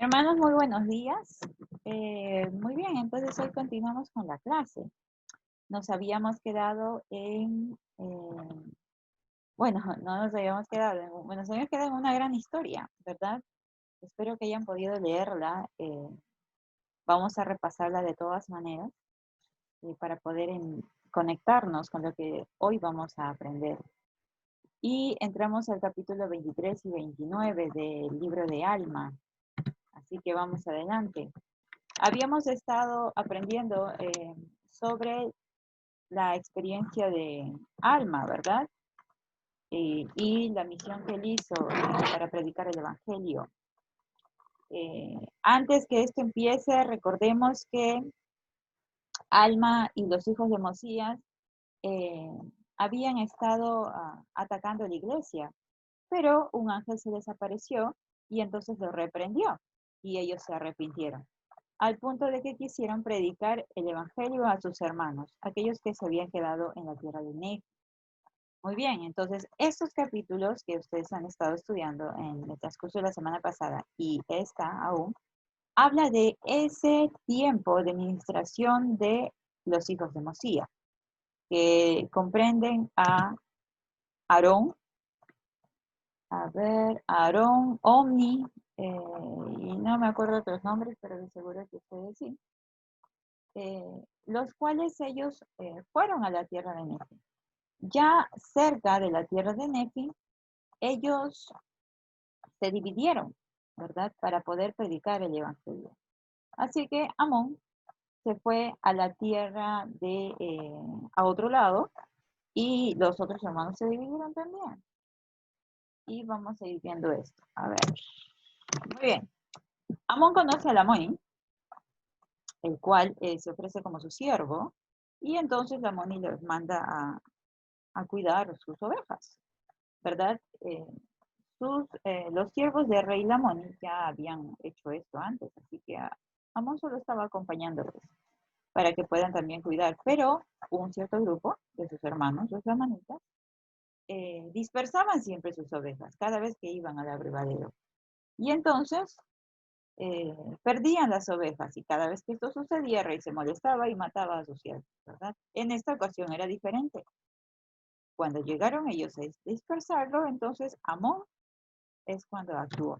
Hermanos, muy buenos días. Muy bien, entonces hoy continuamos con la clase. Nos habíamos quedado bueno, no nos habíamos quedado, bueno, nos habíamos quedado en una gran historia, ¿verdad? Espero que hayan podido leerla. Vamos a repasarla de todas maneras para poder conectarnos con lo que hoy vamos a aprender. Y entramos al capítulo 23 y 29 del libro de Alma. Así que vamos adelante. Habíamos estado aprendiendo sobre la experiencia de Alma, ¿verdad? Y la misión que él hizo para predicar el Evangelio. Antes que esto empiece, recordemos que Alma y los hijos de Mosías eh, habían estado atacando la iglesia, pero un ángel se les apareció y entonces los reprendió y ellos se arrepintieron, al punto de que quisieron predicar el Evangelio a sus hermanos, aquellos que se habían quedado en la tierra de Nefi. Muy bien, entonces estos capítulos que ustedes han estado estudiando en el transcurso de la semana pasada y esta aún, habla de ese tiempo de ministración de los hijos de Mosías, que comprenden a Aarón, Aarón, Omni, y no me acuerdo otros nombres, pero de seguro que ustedes sí, los cuales ellos fueron a la tierra de Nefi. Ya cerca de la tierra de Nefi, ellos se dividieron, ¿verdad? Para poder predicar el Evangelio. Así que Amón se fue a la tierra a otro lado, y los otros hermanos se dividieron también. Y vamos a ir viendo esto. A ver. Muy bien. Amón conoce a Lamoni, el cual se ofrece como su siervo, y entonces Lamoni les manda a cuidar sus ovejas, ¿verdad? Los siervos de rey Lamoni ya habían hecho esto antes, así que Amón solo estaba acompañándolos para que puedan también cuidar, pero un cierto grupo de sus hermanos, los lamanitas, dispersaban siempre sus ovejas cada vez que iban al abrevadero. Y entonces perdían las ovejas, y cada vez que esto sucedía, el rey se molestaba y mataba a sus siervos, ¿verdad? En esta ocasión era diferente. Cuando llegaron ellos a dispersarlo, entonces Amón es cuando actuó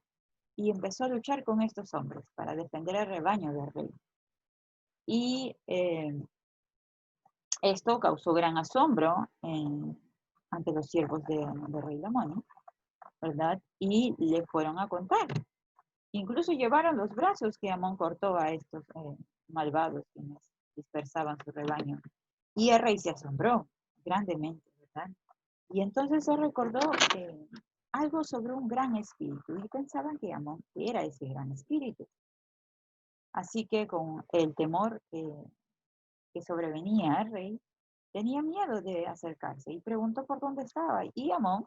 y empezó a luchar con estos hombres para defender el rebaño del rey. Y esto causó gran asombro ante los siervos de rey Lamoni, ¿verdad? Y le fueron a contar. Incluso llevaron los brazos que Amón cortó a estos malvados quienes dispersaban su rebaño. Y el rey se asombró grandemente, ¿verdad? Y entonces se recordó algo sobre un gran espíritu, y pensaban que Amón era ese gran espíritu. Así que con el temor que sobrevenía al rey, tenía miedo de acercarse y preguntó por dónde estaba. Y Amón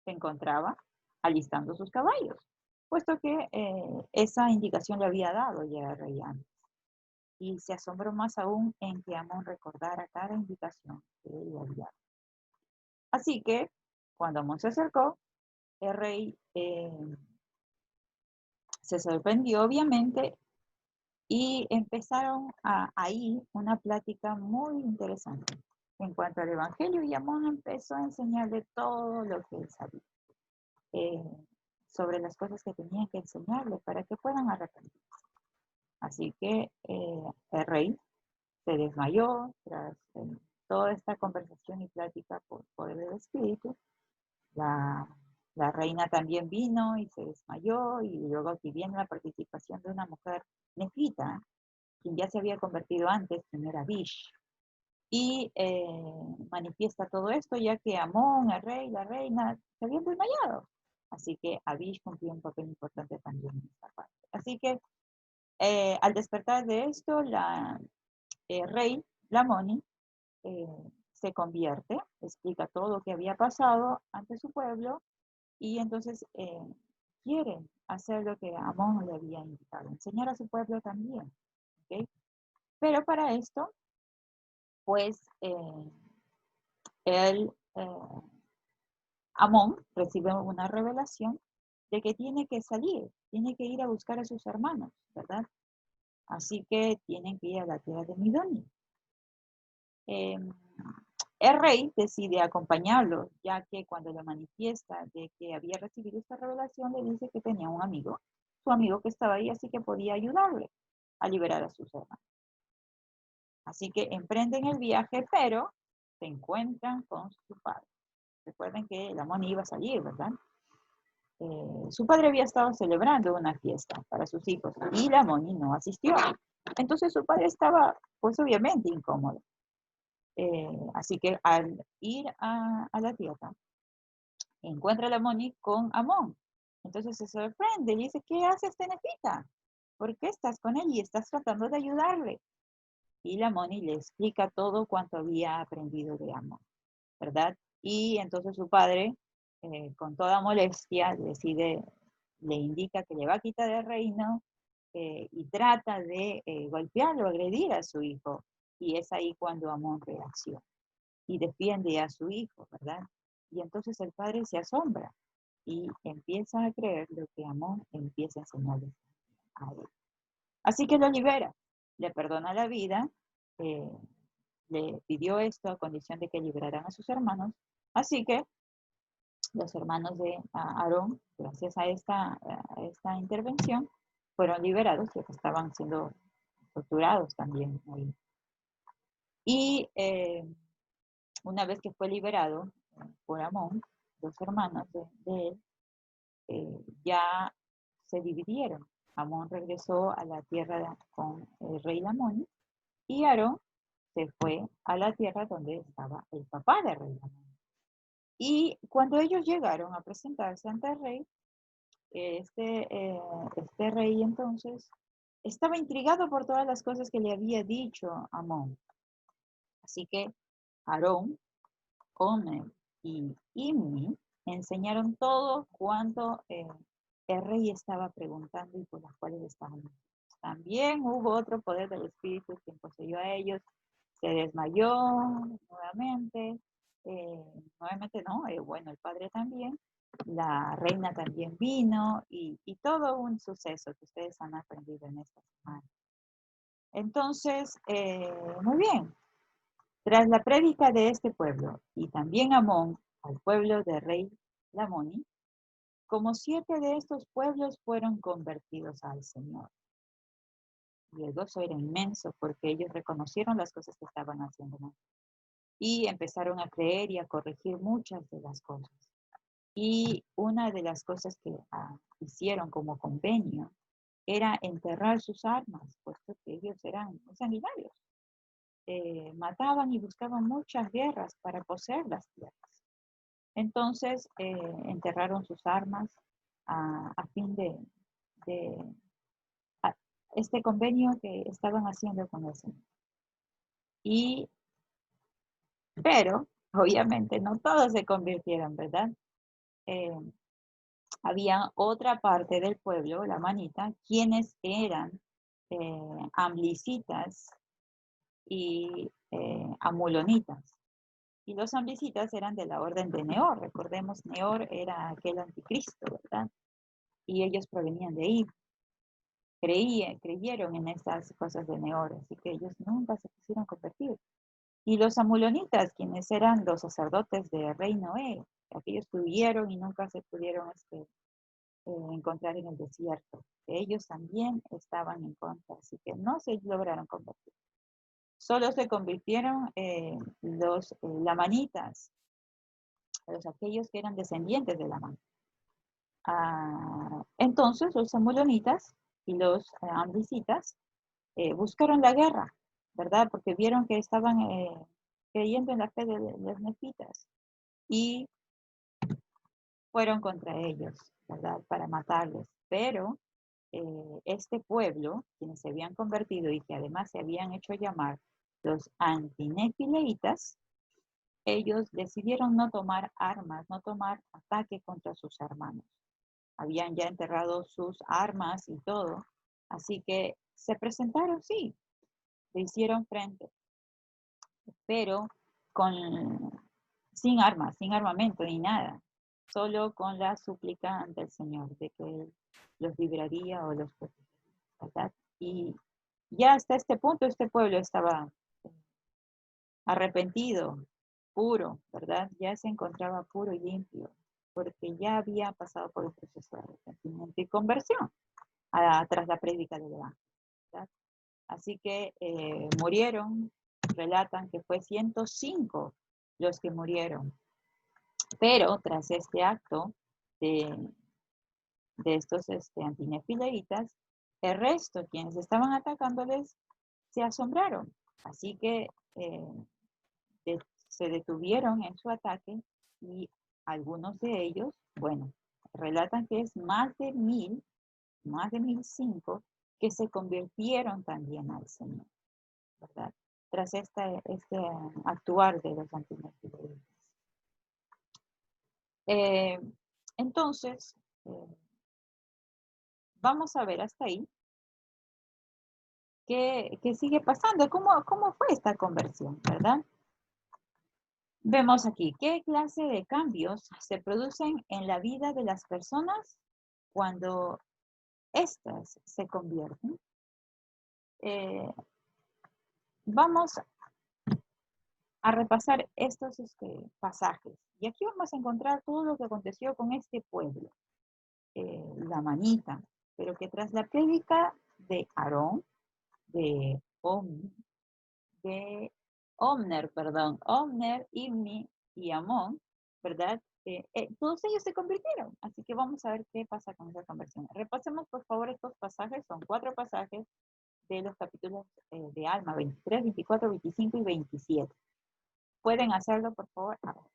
se encontraba alistando sus caballos, puesto que esa indicación le había dado ya el rey antes. Y se asombró más aún en que Amón recordara cada indicación que él le había dado. Así que cuando Amón se acercó, el rey se sorprendió obviamente, y empezaron ahí una plática muy interesante en cuanto al Evangelio, y Amón empezó a enseñarle todo lo que él sabía eh, sobre las cosas que tenían que enseñarle para que puedan arrepentirse. Así que el rey se desmayó tras toda esta conversación y plática por poder del Espíritu. La, la reina también vino y se desmayó, y luego aquí viene la participación de una mujer nefita, quien ya se había convertido antes, quien era Bish, y manifiesta todo esto ya que Amón, el rey, la reina, se habían desmayado. Así que Abish cumplió un papel importante también en esta parte. Así que al despertar de esto, el rey Lamoni eh, se convierte, explica todo lo que había pasado ante su pueblo, y entonces quiere hacer lo que Amón le había indicado, enseñar a su pueblo también. ¿Okay? Pero para esto, pues, él, Amón recibe una revelación de que tiene que salir, tiene que ir a buscar a sus hermanos, ¿verdad? Así que tienen que ir a la tierra de Midoni. Em, el rey decide acompañarlo, ya que cuando le manifiesta de que había recibido esta revelación, le dice que tenía un amigo, su amigo que estaba ahí, así que podía ayudarle a liberar a sus hermanos. Así que emprenden el viaje, pero se encuentran con su padre. Recuerden que la Moni iba a salir, ¿verdad? Su padre había estado celebrando una fiesta para sus hijos y la Moni no asistió. Entonces su padre estaba, pues obviamente, incómodo. Así que al ir a la tierra, encuentra a la Moni con Amón. Entonces se sorprende y dice, ¿qué haces, Tenefita? ¿Por qué estás con él y estás tratando de ayudarle? Y la Moni le explica todo cuanto había aprendido de Amón, ¿verdad? Y entonces su padre, con toda molestia, le indica que le va a quitar el reino y trata de golpearlo, agredir a su hijo. Y es ahí cuando Amón reacciona y defiende a su hijo, ¿verdad? Y entonces el padre se asombra y empieza a creer lo que Amón empieza a enseñarle a él. Así que lo libera, le perdona la vida, eh, le pidió esto a condición de que liberaran a sus hermanos. Así que los hermanos de Aarón, gracias a esta intervención, fueron liberados, ya que estaban siendo torturados también ahí. Y una vez que fue liberado por Amón, los hermanos de él ya se dividieron. Amón regresó a la tierra con el rey Amón y Aarón se fue a la tierra donde estaba el papá del rey Amón. Y cuando ellos llegaron a presentarse ante el rey, este rey entonces estaba intrigado por todas las cosas que le había dicho Amón. Así que Aarón, Omer y Imni enseñaron todo cuanto el rey estaba preguntando y por las cuales estaban. También hubo otro poder del Espíritu que poseyó a ellos, se desmayó nuevamente, nuevamente no, bueno, el padre también, la reina también vino y todo un suceso que ustedes han aprendido en esta semana. Entonces, muy bien, tras la prédica de este pueblo y también Amón al pueblo del rey Lamoni, como 7 de estos pueblos fueron convertidos al Señor. Y el gozo era inmenso porque ellos reconocieron las cosas que estaban haciendo mal. Y empezaron a creer y a corregir muchas de las cosas. Y una de las cosas que hicieron como convenio era enterrar sus armas, puesto que ellos eran sanguinarios. Mataban y buscaban muchas guerras para poseer las tierras. Entonces enterraron sus armas a fin de este convenio que estaban haciendo con el Señor. Pero, obviamente, no todos se convirtieron, ¿verdad? Había otra parte del pueblo, la manita, quienes eran amlicitas y amulonitas. Y los amlicitas eran de la orden de Neor. Recordemos, Neor era aquel anticristo, ¿verdad? Y ellos provenían de ahí. Creyeron en estas cosas de Neor, así que ellos nunca se quisieron convertir. Y los amulonitas, quienes eran los sacerdotes del rey Noé, aquellos que huyeron y nunca se pudieron encontrar en el desierto. Ellos también estaban en contra, así que no se lograron convertir. Solo se convirtieron los lamanitas, aquellos que eran descendientes de Lamán. Entonces los amulonitas y los amlicitas buscaron la guerra, ¿verdad? Porque vieron que estaban creyendo en la fe de los nefitas y fueron contra ellos, ¿verdad? Para matarles. Pero este pueblo, quienes se habían convertido y que además se habían hecho llamar los antinefileitas, ellos decidieron no tomar armas, no tomar ataque contra sus hermanos. Habían ya enterrado sus armas y todo, así que se presentaron, sí, le hicieron frente, pero sin armas, sin armamento ni nada. solo con la súplica ante el Señor de que Él los libraría o los protegería, ¿verdad? Y ya hasta este punto este pueblo estaba arrepentido, puro, ¿verdad? Ya se encontraba puro y limpio, porque ya había pasado por un proceso de arrepentimiento y conversión tras la prédica del Evangelio, ¿verdad? Así que murieron, relatan que fue 105 los que murieron, pero tras este acto de, de estos antinefileitas, el resto, quienes estaban atacándoles, se asombraron. Así que se detuvieron en su ataque y algunos de ellos, bueno, relatan que es más de 1005, que se convirtieron también al Señor, ¿verdad? Tras este actuar de los antinefileitas. Entonces, vamos a ver hasta ahí qué sigue pasando, cómo fue esta conversión, ¿verdad? Vemos aquí, ¿qué clase de cambios se producen en la vida de las personas cuando éstas se convierten? Vamos a repasar estos pasajes. Y aquí vamos a encontrar todo lo que aconteció con este pueblo, la manita, pero que tras la prédica de Aarón, de Omner, Imni y Amón, ¿verdad? Todos ellos se convirtieron. Así que vamos a ver qué pasa con esa conversión. Repasemos, por favor, estos pasajes. Son 4 pasajes de los capítulos de Alma, 23, 24, 25 y 27. ¿Pueden hacerlo, por favor? Ahora.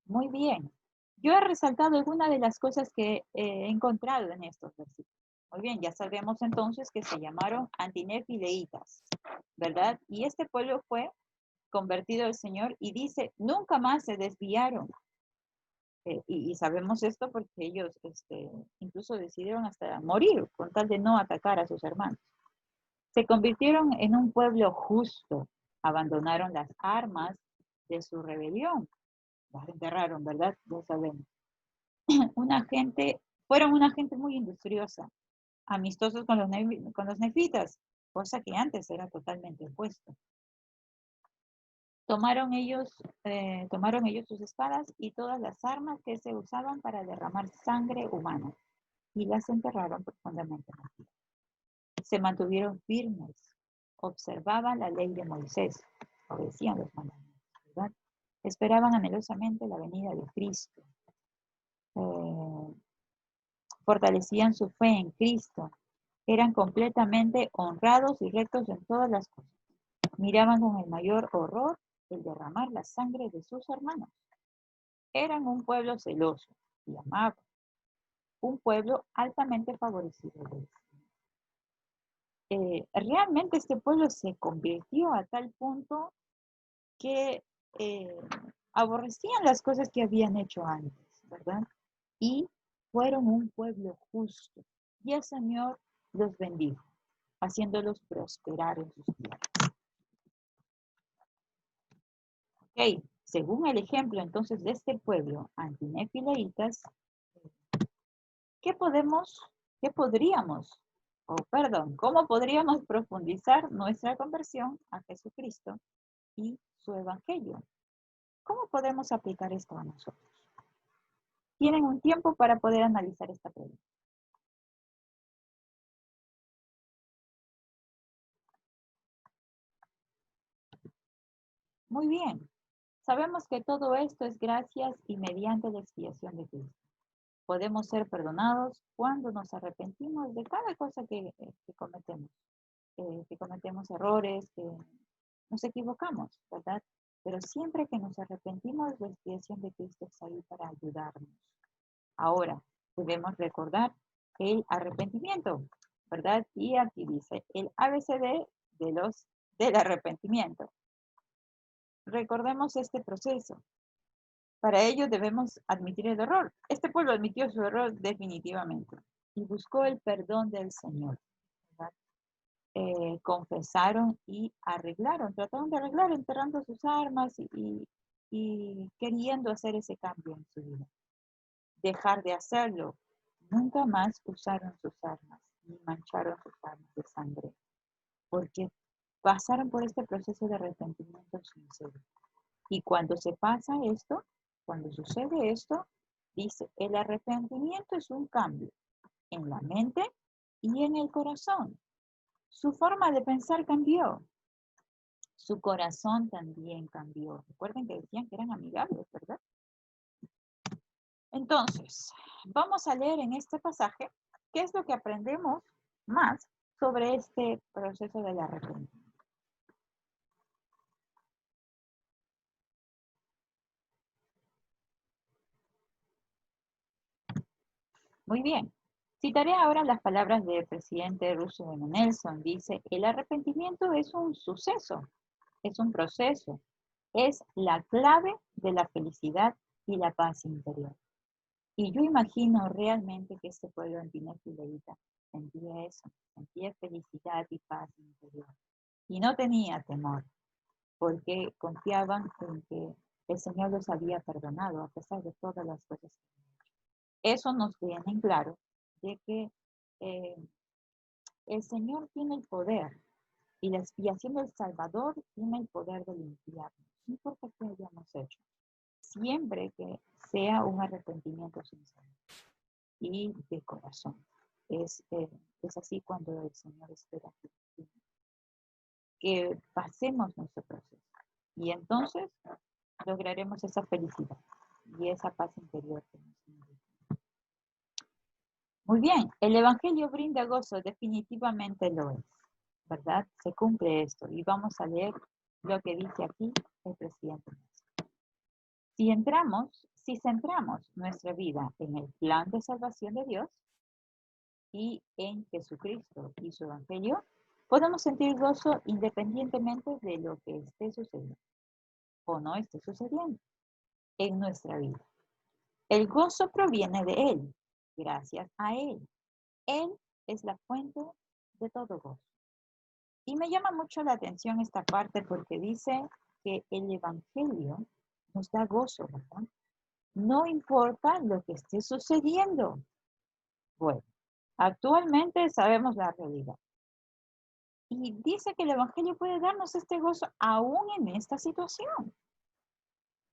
Muy bien. Yo he resaltado algunas de las cosas que he encontrado en estos versículos. Muy bien, ya sabemos entonces que se llamaron antinefileitas, ¿verdad? Y este pueblo fue convertido al Señor y dice, nunca más se desviaron. Y sabemos esto porque ellos incluso decidieron hasta morir con tal de no atacar a sus hermanos. Se convirtieron en un pueblo justo, abandonaron las armas de su rebelión, las enterraron, ¿verdad? Ya sabemos. Fueron una gente muy industriosa, amistosos con los nefitas, cosa que antes era totalmente opuesto. Tomaron ellos sus espadas y todas las armas que se usaban para derramar sangre humana y las enterraron profundamente en la tierra. Se mantuvieron firmes, observaban la ley de Moisés, obedecían los mandamientos, ¿verdad? Esperaban anhelosamente la venida de Cristo. Fortalecían su fe en Cristo. Eran completamente honrados y rectos en todas las cosas. Miraban con el mayor horror el derramar la sangre de sus hermanos. Eran un pueblo celoso y amado, un pueblo altamente favorecido de Dios. Realmente este pueblo se convirtió a tal punto que aborrecían las cosas que habían hecho antes, ¿verdad? Y fueron un pueblo justo. Y el Señor los bendijo, haciéndolos prosperar en sus tierras. Ok, según el ejemplo entonces de este pueblo antinefileitas, ¿cómo podríamos profundizar nuestra conversión a Jesucristo y su evangelio? ¿Cómo podemos aplicar esto a nosotros? Tienen un tiempo para poder analizar esta pregunta. Muy bien. Sabemos que todo esto es gracias y mediante la expiación de Cristo. Podemos ser perdonados cuando nos arrepentimos de cada cosa que cometemos. Que cometemos errores, que nos equivocamos, ¿verdad? Pero siempre que nos arrepentimos, la expiación de Cristo está ahí para ayudarnos. Ahora, debemos recordar el arrepentimiento, ¿verdad? Y aquí dice el ABCD del arrepentimiento. Recordemos este proceso. Para ello debemos admitir el error. Este pueblo admitió su error definitivamente. y buscó el perdón del Señor, ¿verdad? Confesaron y arreglaron, trataron de arreglar enterrando sus armas y queriendo hacer ese cambio en su vida. Dejar de hacerlo. Nunca más usaron sus armas ni mancharon sus armas de sangre, porque pasaron por este proceso de arrepentimiento sincero. Y cuando se pasa esto, cuando sucede esto, dice, el arrepentimiento es un cambio en la mente y en el corazón. Su forma de pensar cambió. Su corazón también cambió. Recuerden que decían que eran amigables, ¿verdad? Entonces, vamos a leer en este pasaje qué es lo que aprendemos más sobre este proceso del arrepentimiento. Muy bien. Citaré ahora las palabras del presidente Roosevelt M. Nelson. Dice, el arrepentimiento es un suceso, es un proceso, es la clave de la felicidad y la paz interior. Y yo imagino realmente que este pueblo en Pinefileíta sentía eso, sentía felicidad y paz interior. Y no tenía temor, porque confiaban en que el Señor los había perdonado a pesar de todas las cosas que habían hecho. Eso nos viene en claro de que eh, el Señor tiene el poder y la expiación del Salvador tiene el poder de limpiarnos, no importa qué hayamos hecho, siempre que sea un arrepentimiento sincero y de corazón. Es así cuando el Señor espera que pasemos nuestro proceso y entonces lograremos esa felicidad y esa paz interior que nos invita. Muy bien, el Evangelio brinda gozo, definitivamente lo es, ¿verdad? Se cumple esto y vamos a leer lo que dice aquí el presidente. Si centramos nuestra vida en el plan de salvación de Dios y en Jesucristo y su Evangelio, podemos sentir gozo independientemente de lo que esté sucediendo o no esté sucediendo en nuestra vida. El gozo proviene de Él, gracias a Él. Él es la fuente de todo gozo. Y me llama mucho la atención esta parte porque dice que el Evangelio nos da gozo, ¿verdad? No importa lo que esté sucediendo. Bueno, actualmente sabemos la realidad. Y dice que el Evangelio puede darnos este gozo aún en esta situación.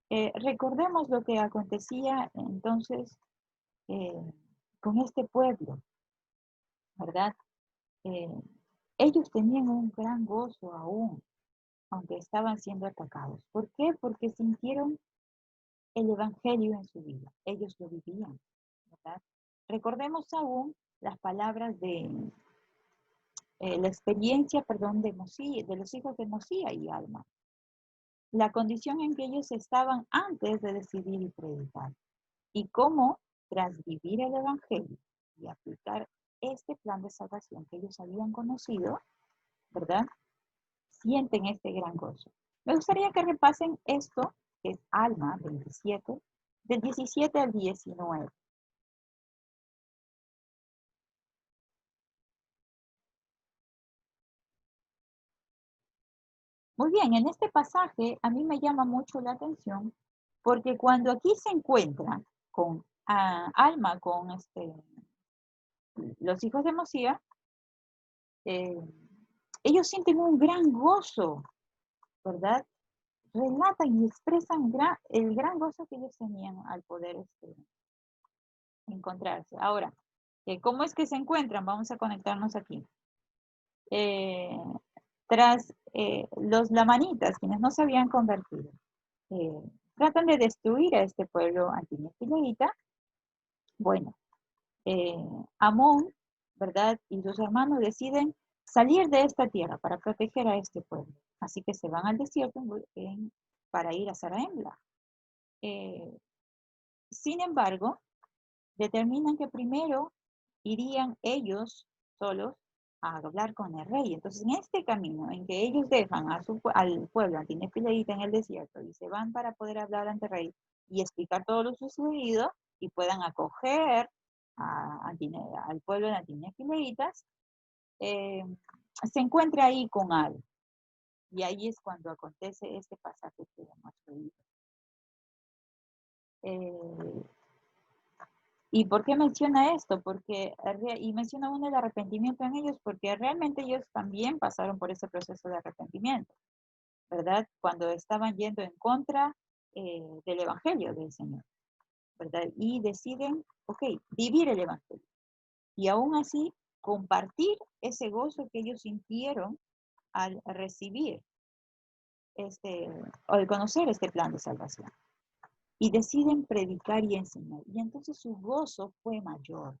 Recordemos lo que acontecía entonces con este pueblo, ¿verdad? Eh, ellos tenían un gran gozo aún, aunque estaban siendo atacados. ¿Por qué? Porque sintieron el Evangelio en su vida. Ellos lo vivían, ¿verdad? Recordemos aún las palabras de la experiencia, perdón, de los hijos de Mosía y Alma. La condición en que ellos estaban antes de decidir y predicar. Y cómo, tras vivir el Evangelio y aplicar este plan de salvación que ellos habían conocido, ¿verdad? Sienten este gran gozo. Me gustaría que repasen esto, que es Alma 27, del 17 al 19. Muy bien, en este pasaje a mí me llama mucho la atención porque cuando aquí se encuentra con Alma, con los hijos de Mosía, eh, ellos sienten un gran gozo, ¿verdad? Relatan y expresan el gran gozo que ellos tenían al poder encontrarse. Ahora, ¿cómo es que se encuentran? Vamos a conectarnos aquí. Eh, tras los lamanitas, quienes no se habían convertido, tratan de destruir a este pueblo antinefileíta. Bueno, Amón, ¿verdad? Y sus hermanos deciden salir de esta tierra para proteger a este pueblo. Así que se van al desierto para ir a Zarahemla. Sin embargo, determinan que primero irían ellos solos a hablar con el rey. Entonces, en este camino en que ellos dejan al pueblo antinefileíta en el desierto y se van para poder hablar ante el rey y explicar todo lo sucedido y puedan acoger al pueblo de antinefileitas, se encuentra ahí con Al. Y ahí es cuando acontece este pasaje que hemos leído. ¿Y por qué menciona esto? Y menciona uno el arrepentimiento en ellos, porque realmente ellos también pasaron por ese proceso de arrepentimiento, ¿verdad? Cuando estaban yendo en contra del Evangelio del Señor, ¿verdad? Y deciden, ok, vivir el Evangelio. Y aún así, compartir ese gozo que ellos sintieron al recibir o al conocer este plan de salvación. Y deciden predicar y enseñar. Y entonces su gozo fue mayor,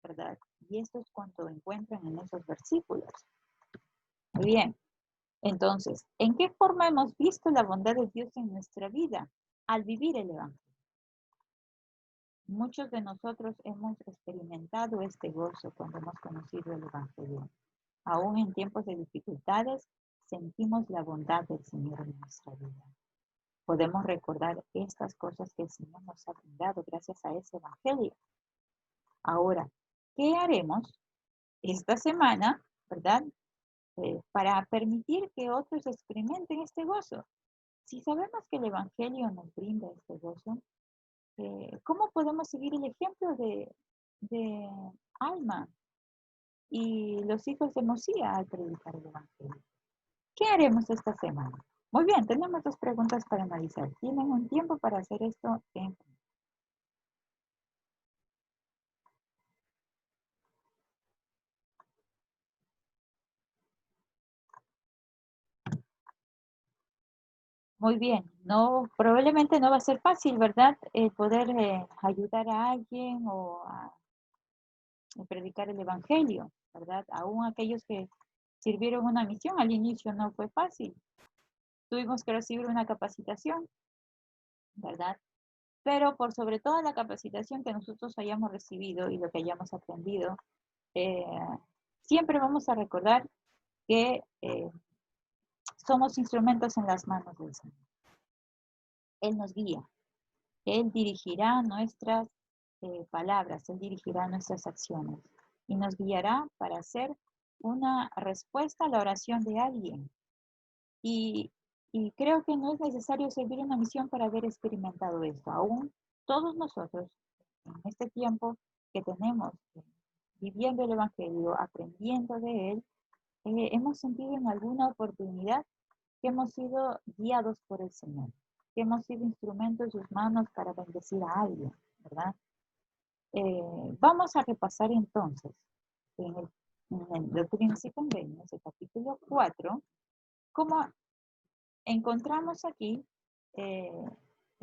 ¿verdad? Y esto es cuando encuentran en esos versículos. Muy bien. Entonces, ¿en qué forma hemos visto la bondad de Dios en nuestra vida? Al vivir el Evangelio. Muchos de nosotros hemos experimentado este gozo cuando hemos conocido el Evangelio. Aún en tiempos de dificultades, sentimos la bondad del Señor en nuestra vida. Podemos recordar estas cosas que el Señor nos ha brindado gracias a ese Evangelio. Ahora, ¿qué haremos esta semana, verdad? Para permitir que otros experimenten este gozo. Si sabemos que el Evangelio nos brinda este gozo, ¿cómo podemos seguir el ejemplo de Alma y los hijos de Mosía al predicar el Evangelio? ¿Qué haremos esta semana? Muy bien, tenemos 2 preguntas para analizar. ¿Tienen un tiempo para hacer esto? Muy bien, no, probablemente no va a ser fácil, ¿verdad? Poder ayudar a alguien o a predicar el Evangelio, ¿verdad? Aún aquellos que sirvieron una misión al inicio no fue fácil. Tuvimos que recibir una capacitación, ¿verdad? Pero por sobre toda la capacitación que nosotros hayamos recibido y lo que hayamos aprendido, eh, siempre vamos a recordar que somos instrumentos en las manos del Señor. Él nos guía, Él dirigirá nuestras palabras, Él dirigirá nuestras acciones y nos guiará para hacer una respuesta a la oración de alguien. Y creo que no es necesario servir una misión para haber experimentado esto. Aún todos nosotros, en este tiempo que tenemos viviendo el Evangelio, aprendiendo de él, hemos sentido en alguna oportunidad que hemos sido guiados por el Señor, que hemos sido instrumentos en sus manos para bendecir a alguien, ¿verdad? Vamos a repasar entonces en el Doctrinas y Convenios, el capítulo 4, cómo encontramos aquí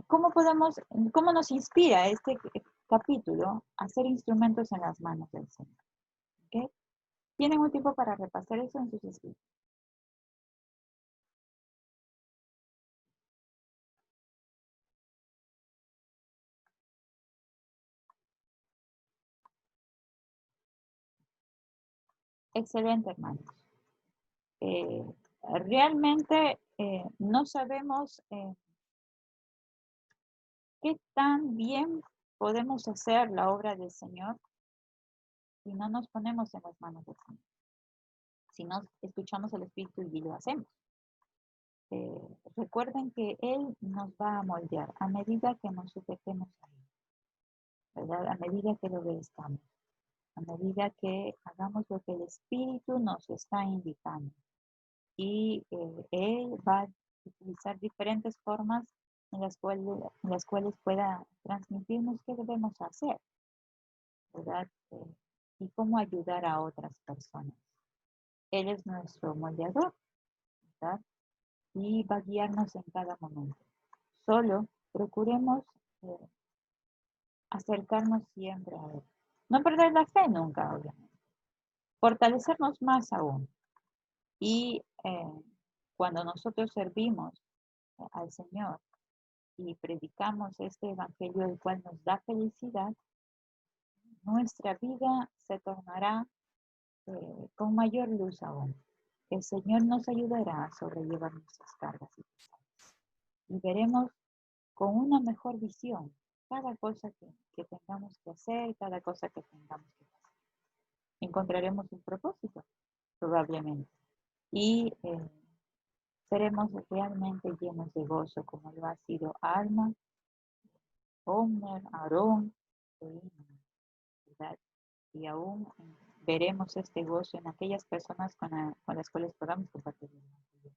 cómo nos inspira este capítulo a ser instrumentos en las manos del Señor. ¿Okay? Tienen un tiempo para repasar eso en sus escritos. Excelente, hermanos. Realmente no sabemos qué tan bien podemos hacer la obra del Señor si no nos ponemos en las manos del Señor. Si no escuchamos el Espíritu y lo hacemos. Recuerden que Él nos va a moldear a medida que nos sujetemos a Él, ¿verdad? A medida que lo obedezcamos, a medida que hagamos lo que el Espíritu nos está indicando. Y Él va a utilizar diferentes formas en las cuales pueda transmitirnos qué debemos hacer, ¿verdad? Y cómo ayudar a otras personas. Él es nuestro moldeador, ¿verdad? Y va a guiarnos en cada momento. Solo procuremos acercarnos siempre a Él. No perder la fe nunca, obviamente. Fortalecernos más aún. Y cuando nosotros servimos al Señor y predicamos este evangelio, el cual nos da felicidad, nuestra vida se tornará con mayor luz aún. El Señor nos ayudará a sobrellevar nuestras cargas y pesares. Y veremos con una mejor visión cada cosa que tengamos que hacer, cada cosa que tengamos que hacer. Encontraremos un propósito, probablemente. Y seremos realmente llenos de gozo, como lo ha sido Alma, Omer, Aarón, ¿verdad? Y aún veremos este gozo en aquellas personas con las cuales podamos compartir el evangelio.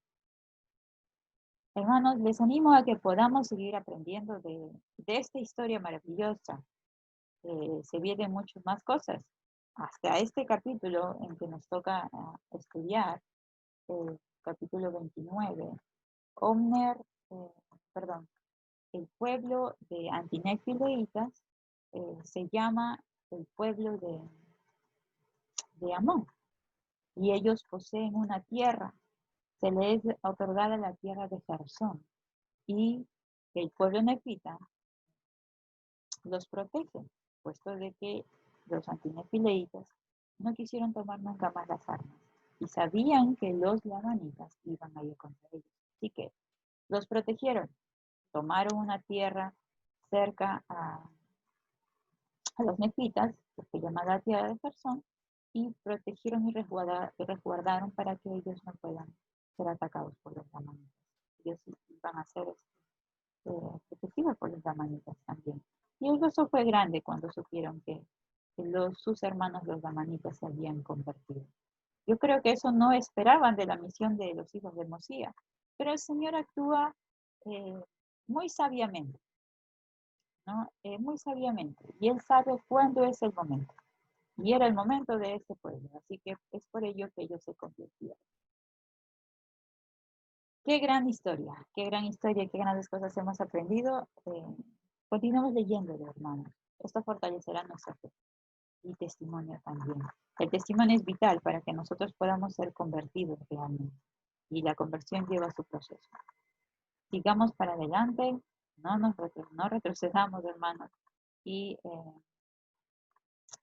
Hermanos, les animo a que podamos seguir aprendiendo de esta historia maravillosa. Se vienen muchas más cosas. Hasta este capítulo en que nos toca estudiar, capítulo 29, Omner, perdón, el pueblo de Antinefileitas se llama el pueblo de Amón, y ellos poseen una tierra, se les es otorgada la tierra de Gersón, y el pueblo nefita los protege, puesto de que los antinefileitas no quisieron tomar nunca más las armas, y sabían que los lamanitas iban a ir contra ellos, así que los protegieron, tomaron una tierra cerca a los nefitas, que se llama la tierra de Gersón, y protegieron y resguardaron para que ellos no puedan ser atacados por los lamanitas. Ellos iban a ser protegidos por los lamanitas también. Y el gozo fue grande cuando supieron que sus hermanos los lamanitas se habían convertido. Yo creo que eso no esperaban de la misión de los hijos de Mosía, pero el Señor actúa muy sabiamente, ¿no? Muy sabiamente, y Él sabe cuándo es el momento. Y era el momento de este pueblo, así que es por ello que ellos se convirtieron. Qué gran historia, qué grandes cosas hemos aprendido. Continuamos leyéndolo, hermanos. Esto fortalecerá nuestra fe y testimonio también. El testimonio es vital para que nosotros podamos ser convertidos realmente. Y la conversión lleva su proceso. Sigamos para adelante, no retrocedamos, hermanos, y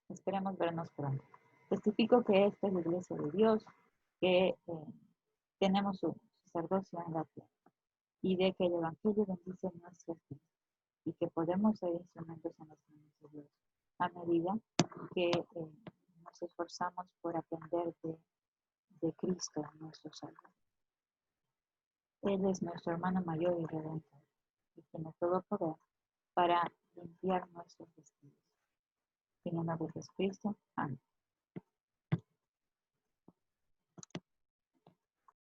esperemos vernos pronto. Testifico que esta es la iglesia de Dios, que tenemos su sacerdocio en la tierra, y de que el Evangelio bendice nuestras vidas, y que podemos ser instrumentos en las manos de Dios, a medida que nos esforzamos por aprender de Cristo, nuestro Salvador. Él es nuestro hermano mayor y redentor, y tiene todo poder para limpiar nuestros vestidos. En el nombre de Jesucristo. Amén.